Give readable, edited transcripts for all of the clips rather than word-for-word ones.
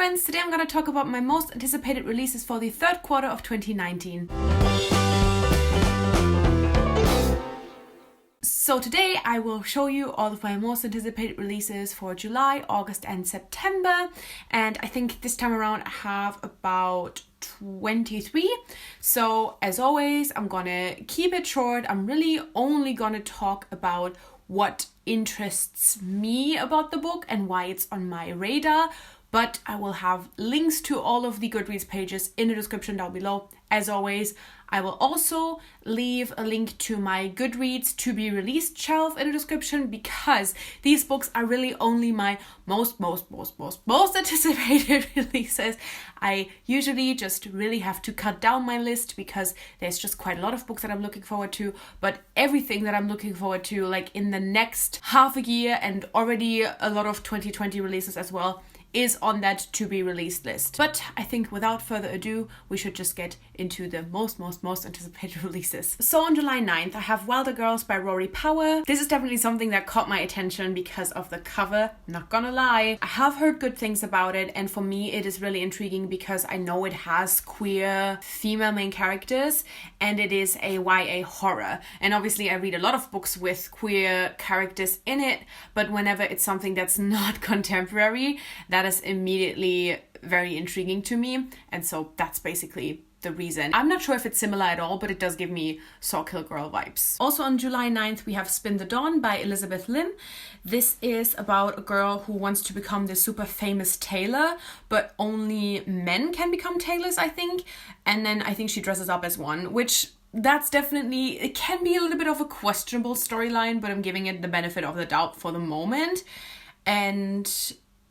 friends, today I'm going to talk about my most anticipated releases for the third quarter of 2019. So today I will show you all of my most anticipated releases for July, August and September, and I think this time around I have about 23. So as always, I'm gonna keep it short. I'm really only gonna talk about what interests me about the book and why it's on my radar, but I will have links to all of the Goodreads pages in the description down below. As always, I will also leave a link to my Goodreads to be released shelf in the description, because these books are really only my most anticipated releases. I usually just really have to cut down my list because there's just quite a lot of books that I'm looking forward to, but everything that I'm looking forward to, like in the next half a year and already a lot of 2020 releases as well, is on that to be released list. But I think without further ado, we should just get into the most anticipated releases. So on July 9th, I have Wilder Girls by Rory Power. This is definitely something that caught my attention because of the cover, not gonna lie. I have heard good things about it, and for me it is really intriguing because I know it has queer female main characters and it is a YA horror. And obviously I read a lot of books with queer characters in it, but whenever it's something that's not contemporary, that is immediately very intriguing to me, and so that's basically the reason. I'm not sure if it's similar at all, but it does give me Saw Kill Girl vibes. Also on July 9th, we have Spin the Dawn by Elizabeth Lim. This is about a girl who wants to become this super famous tailor, but only men can become tailors, I think. And then I think she dresses up as one, which that's definitely, it can be a little bit of a questionable storyline, but I'm giving it the benefit of the doubt for the moment. And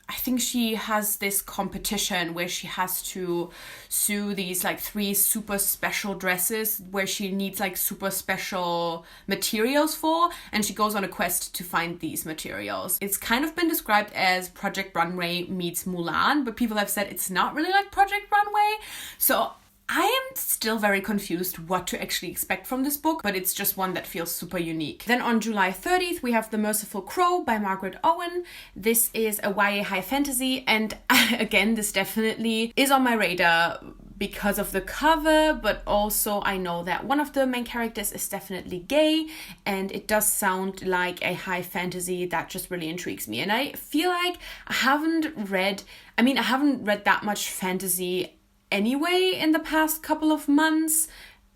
I think she has this competition where she has to sew these like 3 super special dresses where she needs like super special materials for, and she goes on a quest to find these materials. It's kind of been described as Project Runway meets Mulan, but people have said it's not really like Project Runway. So I am still very confused what to actually expect from this book, but it's just one that feels super unique. Then on July 30th, we have The Merciful Crow by Margaret Owen. This is a YA high fantasy, and again, this definitely is on my radar because of the cover, but also I know that one of the main characters is definitely gay, and it does sound like a high fantasy that just really intrigues me. And I feel like I haven't read that much fantasy anyway in the past couple of months,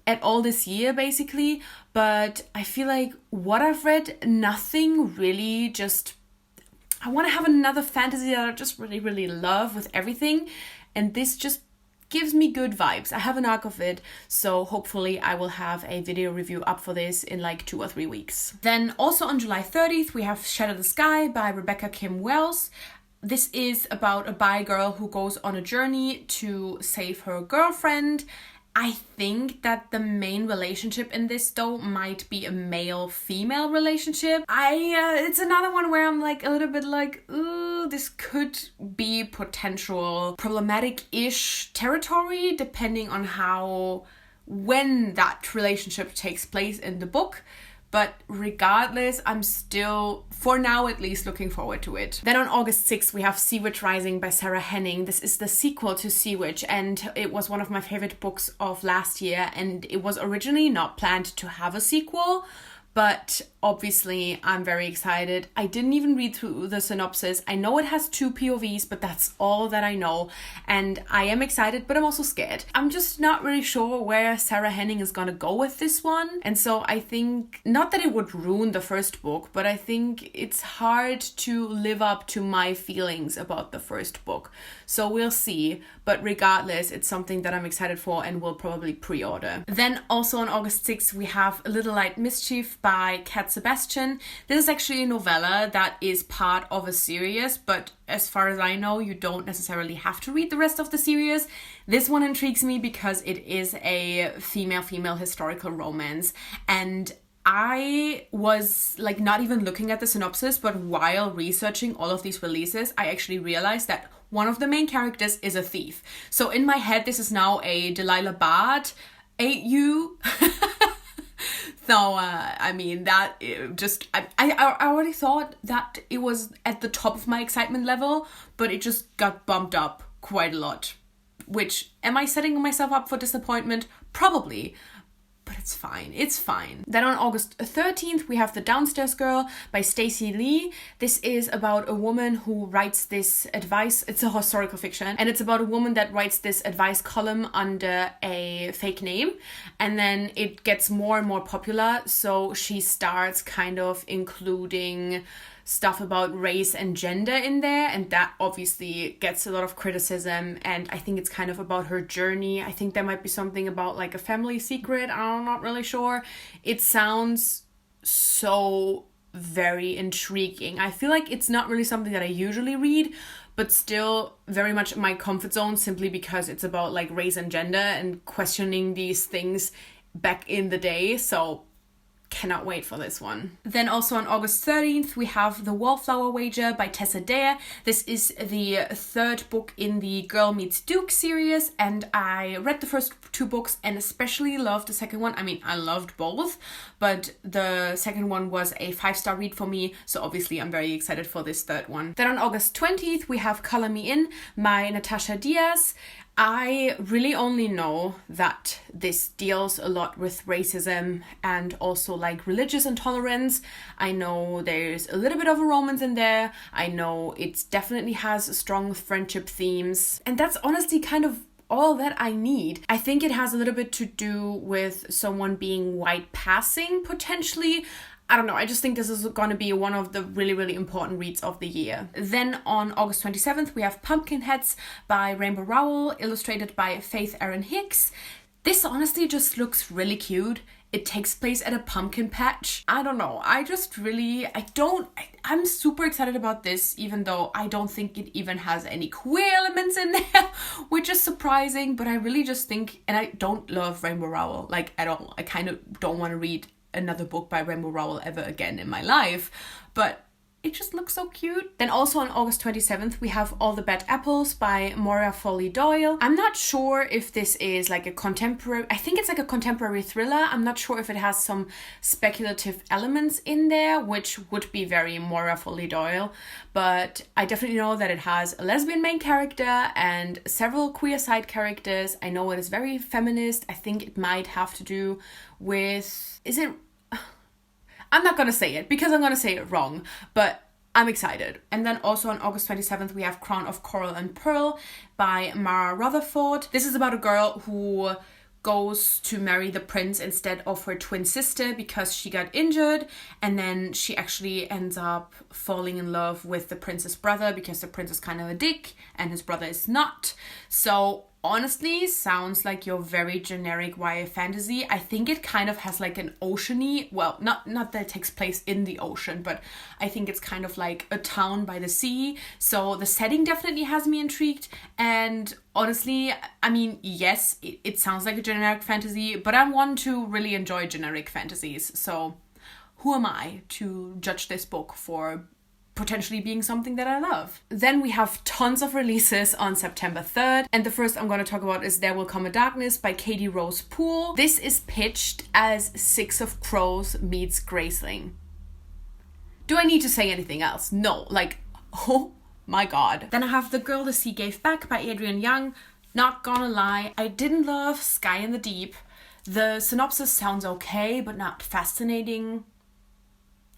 at all this year basically, but I feel like what I've read, nothing really just, I want to have another fantasy that I just really love with everything, and this just gives me good vibes. I have an arc of it, so hopefully I will have a video review up for this in like 2 or 3 weeks. Then also on July 30th, we have Shatter the Sky by Rebecca Kim Wells. This is about a bi girl who goes on a journey to save her girlfriend. I think that the main relationship in this though might be a male-female relationship. It's another one where I'm like a little bit like, ooh, this could be potential problematic-ish territory depending on when that relationship takes place in the book. But regardless, I'm still, for now at least, looking forward to it. Then on August 6th, we have Sea Witch Rising by Sarah Henning. This is the sequel to Sea Witch, and it was one of my favorite books of last year, and it was originally not planned to have a sequel, but obviously I'm very excited. I didn't even read through the synopsis. I know it has 2 POVs, but that's all that I know. And I am excited, but I'm also scared. I'm just not really sure where Sarah Henning is gonna go with this one. And so I think, not that it would ruin the first book, but I think it's hard to live up to my feelings about the first book. So we'll see. But regardless, it's something that I'm excited for and will probably pre-order. Then also on August 6th, we have A Little Light Mischief by Cat Sebastian. This is actually a novella that is part of a series, but as far as I know, you don't necessarily have to read the rest of the series. This one intrigues me because it is a female-female historical romance, and I was like not even looking at the synopsis, but while researching all of these releases, I actually realized that one of the main characters is a thief. So in my head, this is now a Delilah Bard AU. So, I mean, that just, I already thought that it was at the top of my excitement level, but it just got bumped up quite a lot. Which, am I setting myself up for disappointment? Probably. But it's fine. It's fine. Then on August 13th, we have The Downstairs Girl by Stacey Lee. This is about a woman who writes this advice. It's a historical fiction. And it's about a woman that writes this advice column under a fake name. And then it gets more and more popular. So she starts kind of including stuff about race and gender in there, and that obviously gets a lot of criticism, and I think it's kind of about her journey. I think there might be something about like a family secret. I'm not really sure. It sounds so very intriguing. I feel like it's not really something that I usually read, but still very much my comfort zone, simply because it's about like race and gender and questioning these things back in the day. So cannot wait for this one. Then also on August 13th, we have The Wallflower Wager by Tessa Dare. This is the third book in the Girl Meets Duke series, and I read the first two books and especially loved the second one. I mean, I loved both, but the second one was a 5-star read for me, so obviously I'm very excited for this third one. Then on August 20th, we have Color Me In by Natasha Diaz. I really only know that this deals a lot with racism and also like religious intolerance. I know there's a little bit of a romance in there. I know it definitely has strong friendship themes. And that's honestly kind of all that I need. I think it has a little bit to do with someone being white passing, potentially. I don't know, I just think this is going to be one of the really, really important reads of the year. Then on August 27th, we have Pumpkinheads by Rainbow Rowell, illustrated by Faith Erin Hicks. This honestly just looks really cute. It takes place at a pumpkin patch. I don't know, I'm super excited about this, even though I don't think it even has any queer elements in there, which is surprising, but I really just think, and I don't love Rainbow Rowell, like at all. I kind of don't want to read another book by Rainbow Rowell ever again in my life, but it just looks so cute. Then also on August 27th, we have All the Bad Apples by Moira Foley Doyle. I'm not sure if this is like a contemporary, I think it's like a contemporary thriller. I'm not sure if it has some speculative elements in there, which would be very Moira Foley Doyle, but I definitely know that it has a lesbian main character and several queer side characters. I know it is very feminist. I think it might have to do with, I'm not gonna say it because I'm gonna say it wrong, but I'm excited. And then also on August 27th, we have Crown of Coral and Pearl by Mara Rutherford. This is about a girl who goes to marry the prince instead of her twin sister because she got injured, and then she actually ends up falling in love with the prince's brother because the prince is kind of a dick and his brother is not. So honestly, sounds like your very generic YA fantasy. I think it kind of has like an oceany, well, not that it takes place in the ocean, but I think it's kind of like a town by the sea. So the setting definitely has me intrigued. And honestly, I mean, yes, it sounds like a generic fantasy, but I'm one to really enjoy generic fantasies. So who am I to judge this book for potentially being something that I love? Then we have tons of releases on September 3rd, and the first I'm going to talk about is There Will Come a Darkness by Katie Rose Poole. This is pitched as Six of Crows meets Graceling. Do I need to say anything else? No, like, oh my god. Then I have The Girl the Sea Gave Back by Adrienne Young. Not gonna lie, I didn't love Sky in the Deep. The synopsis sounds okay, but not fascinating.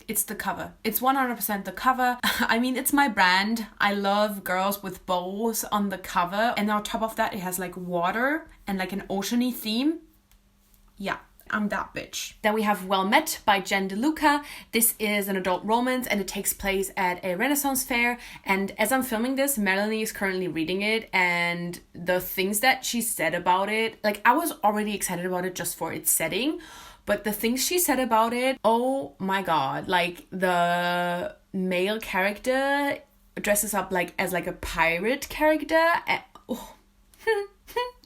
It's the cover. It's 100% the cover. I mean, it's my brand. I love girls with bows on the cover. And on top of that, it has like water and like an oceany theme. Yeah, I'm that bitch. Then we have Well Met by Jen DeLuca. This is an adult romance and it takes place at a Renaissance fair. And as I'm filming this, Melanie is currently reading it. And the things that she said about it, like I was already excited about it just for its setting. But the things she said about it, oh my god. Like the male character dresses up like as like a pirate character. And, oh.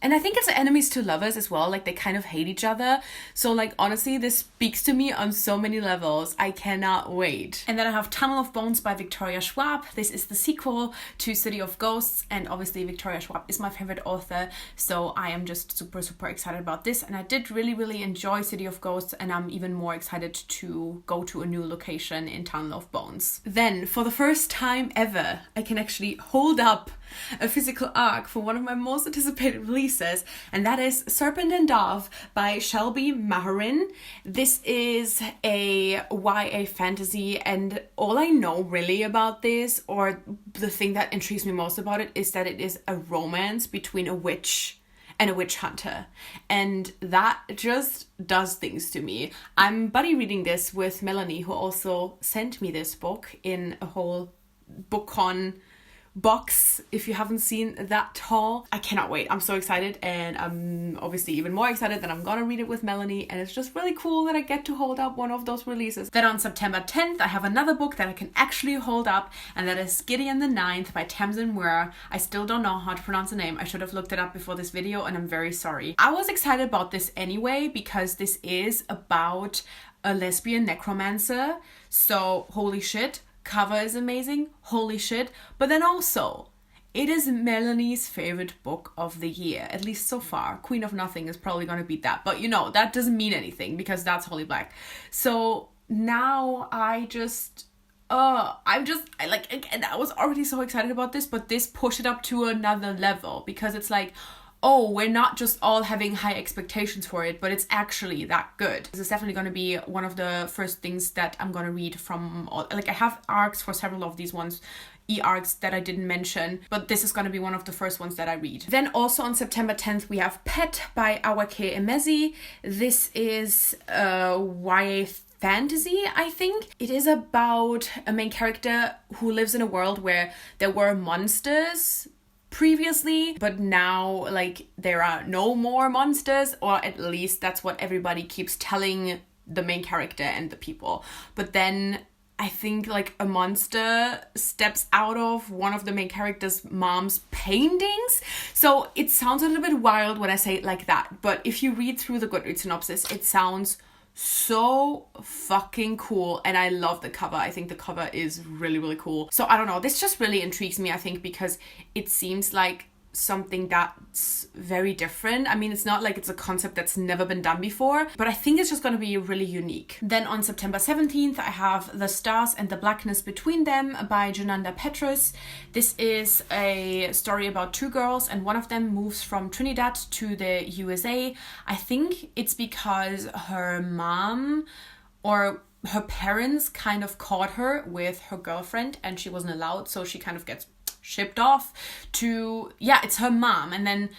And I think it's enemies to lovers as well. Like, they kind of hate each other. So, like, honestly, this speaks to me on so many levels. I cannot wait. And then I have Tunnel of Bones by Victoria Schwab. This is the sequel to City of Ghosts. And obviously, Victoria Schwab is my favorite author. So I am just super, super excited about this. And I did really, really enjoy City of Ghosts. And I'm even more excited to go to a new location in Tunnel of Bones. Then, for the first time ever, I can actually hold up a physical arc for one of my most anticipated releases, and that is Serpent and Dove by Shelby Maharin. This is a YA fantasy, and all I know really about this, or the thing that intrigues me most about it, is that it is a romance between a witch and a witch hunter, and that just does things to me. I'm buddy reading this with Melanie, who also sent me this book in a whole BookCon box. If you haven't seen that haul, I cannot wait. I'm so excited, and I'm obviously even more excited that I'm gonna read it with Melanie, and it's just really cool that I get to hold up one of those releases. Then on September 10th, I have another book that I can actually hold up, and that is Gideon the Ninth by Tamsin Muir. I still don't know how to pronounce the name. I should have looked it up before this video, and I'm very sorry. I was excited about this anyway because this is about a lesbian necromancer, so holy shit. Cover is amazing, holy shit. But then also, it is Melanie's favorite book of the year, at least so far. Queen of Nothing is probably going to beat that, but you know, that doesn't mean anything because that's Holly Black. So now I was already so excited about this, but this pushed it up to another level because it's like, oh, we're not just all having high expectations for it, but it's actually that good. This is definitely going to be one of the first things that I'm going to read from, like, I have arcs for several of these ones, e-arcs that I didn't mention, but this is going to be one of the first ones that I read. Then also on September 10th, we have Pet by Awake Emezi. This is a YA fantasy, I think. It is about a main character who lives in a world where there were monsters previously, but now like there are no more monsters, or at least that's what everybody keeps telling the main character and the people. But then I think like a monster steps out of one of the main character's mom's paintings. So it sounds a little bit wild when I say it like that, but if you read through the Goodreads synopsis, it sounds so fucking cool, and I love the cover. I think the cover is really, really cool. So I don't know, this just really intrigues me, I think, because it seems like something that's very different. I mean, it's not like it's a concept that's never been done before, but I think it's just going to be really unique. Then on September 17th, I have The Stars and the Blackness Between Them by Jananda Petrus. This is a story about two girls, and one of them moves from Trinidad to the USA. I think it's because her mom or her parents kind of caught her with her girlfriend and she wasn't allowed, so she kind of gets shipped off to, yeah, it's her mom, and then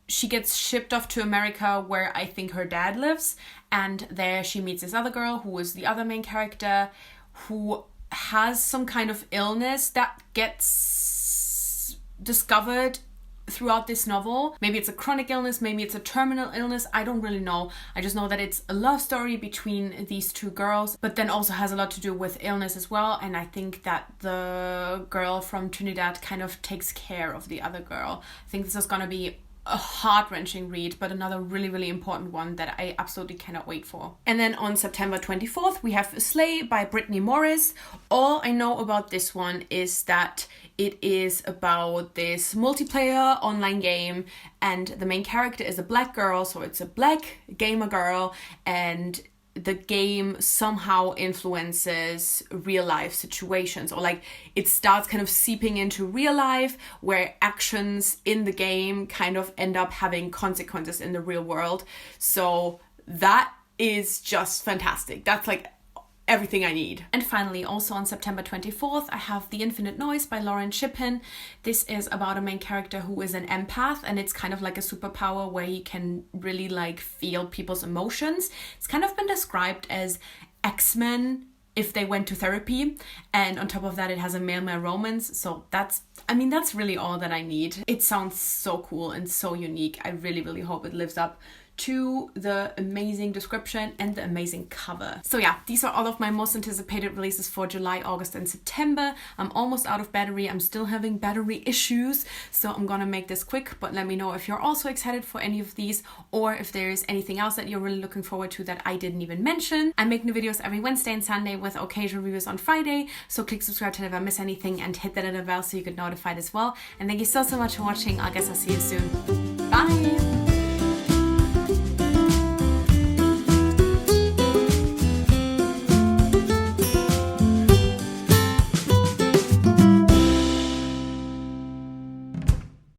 she gets shipped off to America where I think her dad lives, and there she meets this other girl who is the other main character who has some kind of illness that gets discovered throughout this novel. Maybe it's a chronic illness, maybe it's a terminal illness, I don't really know. I just know that it's a love story between these two girls, but then also has a lot to do with illness as well, and I think that the girl from Trinidad kind of takes care of the other girl. I think this is gonna be a heart-wrenching read, but another really, really important one that I absolutely cannot wait for. And then on September 24th, we have Slay by Brittany Morris. All I know about this one is that it is about this multiplayer online game, and the main character is a black girl, so it's a black gamer girl, and the game somehow influences real life situations, or like it starts kind of seeping into real life where actions in the game kind of end up having consequences in the real world. So that is just fantastic. That's like everything I need. And finally, also on September 24th, I have The Infinite Noise by Lauren Shippen. This is about a main character who is an empath, and it's kind of like a superpower where he can really like feel people's emotions. It's kind of been described as X-Men if they went to therapy, and on top of that it has a male-male romance, so that's really all that I need. It sounds so cool and so unique. I really, really hope it lives up to the amazing description and the amazing cover. So yeah, these are all of my most anticipated releases for July, August and September. I'm almost out of battery. I'm still having battery issues, so I'm gonna make this quick, but let me know if you're also excited for any of these or if there's anything else that you're really looking forward to that I didn't even mention. I make new videos every Wednesday and Sunday with occasional reviews on Friday, so click subscribe to never miss anything and hit that little bell so you get notified as well. And thank you so much for watching. I guess I'll see you soon. Bye!